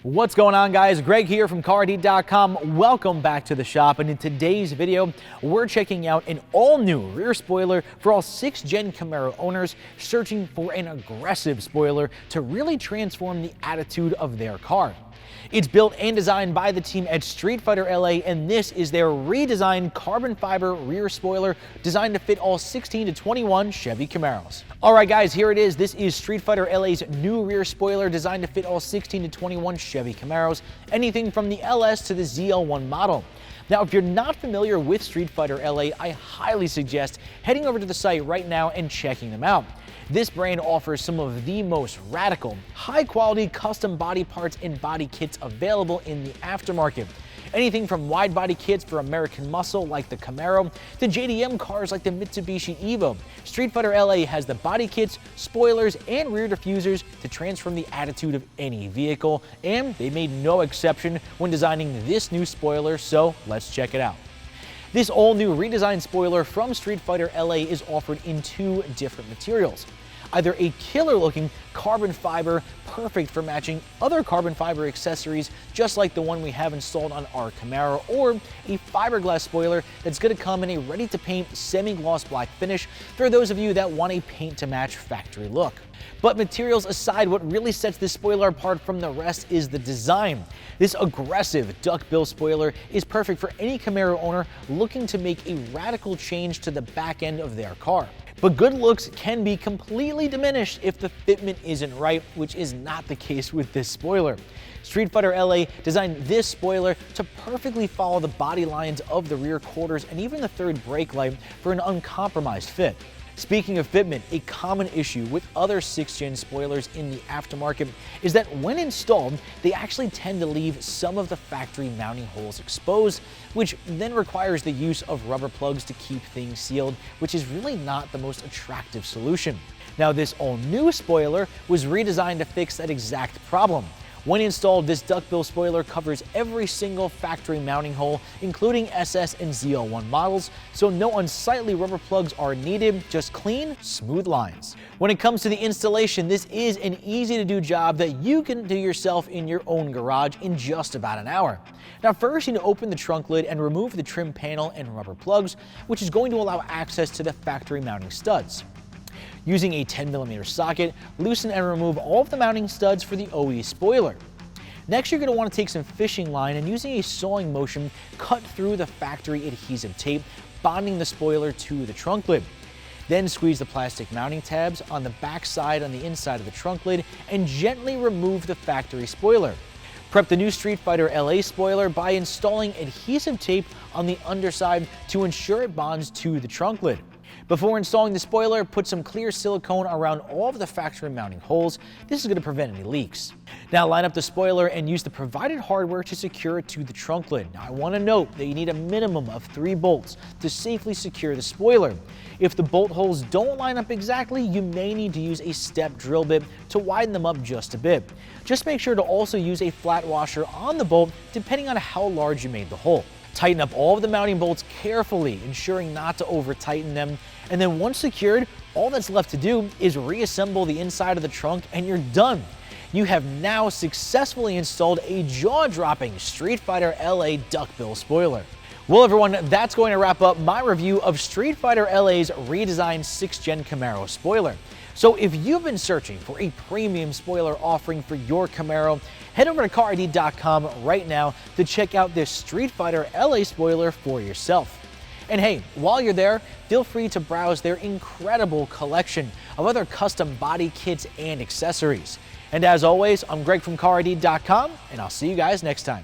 What's going on, guys? Greg here from CARiD.com. Welcome back to the shop, and in today's video we're checking out an all-new rear spoiler for all 6 Gen Camaro owners searching for an aggressive spoiler to really transform the attitude of their car. It's built and designed by the team at Streetfighter LA, and this is their redesigned carbon fiber rear spoiler designed to fit all 16 to 21 Chevy Camaros. Alright guys, here it is. This is Streetfighter LA's new rear spoiler designed to fit all 16 to 21 Chevy Camaros, anything from the LS to the ZL1 model. Now, if you're not familiar with Streetfighter LA, I highly suggest heading over to the site right now and checking them out. This brand offers some of the most radical, high-quality custom body parts and body kits available in the aftermarket. Anything from wide-body kits for American muscle like the Camaro to JDM cars like the Mitsubishi Evo. Streetfighter LA has the body kits, spoilers, and rear diffusers to transform the attitude of any vehicle, and they made no exception when designing this new spoiler, so let's check it out. This all-new redesigned spoiler from Streetfighter LA is offered in 2 different materials. Either a killer-looking carbon fiber, perfect for matching other carbon fiber accessories just like the one we have installed on our Camaro, or a fiberglass spoiler that's going to come in a ready-to-paint semi-gloss black finish for those of you that want a paint-to-match factory look. But materials aside, what really sets this spoiler apart from the rest is the design. This aggressive duckbill spoiler is perfect for any Camaro owner looking to make a radical change to the back end of their car. But good looks can be completely diminished if the fitment isn't right, which is not the case with this spoiler. Streetfighter LA designed this spoiler to perfectly follow the body lines of the rear quarters and even the third brake light for an uncompromised fit. Speaking of fitment, a common issue with other 6th Gen spoilers in the aftermarket is that when installed, they actually tend to leave some of the factory mounting holes exposed, which then requires the use of rubber plugs to keep things sealed, which is really not the most attractive solution. Now, this all-new spoiler was redesigned to fix that exact problem. When installed, this duckbill spoiler covers every single factory mounting hole, including SS and ZL1 models, so no unsightly rubber plugs are needed, just clean, smooth lines. When it comes to the installation, this is an easy-to-do job that you can do yourself in your own garage in just about an hour. Now, first you need to open the trunk lid and remove the trim panel and rubber plugs, which is going to allow access to the factory mounting studs. Using a 10mm socket, loosen and remove all of the mounting studs for the OE spoiler. Next, you're going to want to take some fishing line and using a sawing motion, cut through the factory adhesive tape, bonding the spoiler to the trunk lid. Then squeeze the plastic mounting tabs on the back side on the inside of the trunk lid and gently remove the factory spoiler. Prep the new Streetfighter LA spoiler by installing adhesive tape on the underside to ensure it bonds to the trunk lid. Before installing the spoiler, put some clear silicone around all of the factory mounting holes. This is going to prevent any leaks. Now line up the spoiler and use the provided hardware to secure it to the trunk lid. Now I want to note that you need a minimum of 3 bolts to safely secure the spoiler. If the bolt holes don't line up exactly, you may need to use a step drill bit to widen them up just a bit. Just make sure to also use a flat washer on the bolt depending on how large you made the hole. Tighten up all of the mounting bolts carefully, ensuring not to over-tighten them. And then once secured, all that's left to do is reassemble the inside of the trunk and you're done. You have now successfully installed a jaw-dropping Streetfighter LA duckbill spoiler. Well everyone, that's going to wrap up my review of Streetfighter LA's redesigned 6th Gen Camaro spoiler. So if you've been searching for a premium spoiler offering for your Camaro, head over to CARiD.com right now to check out this Streetfighter LA spoiler for yourself. And hey, while you're there, feel free to browse their incredible collection of other custom body kits and accessories. And as always, I'm Greg from CARiD.com, and I'll see you guys next time.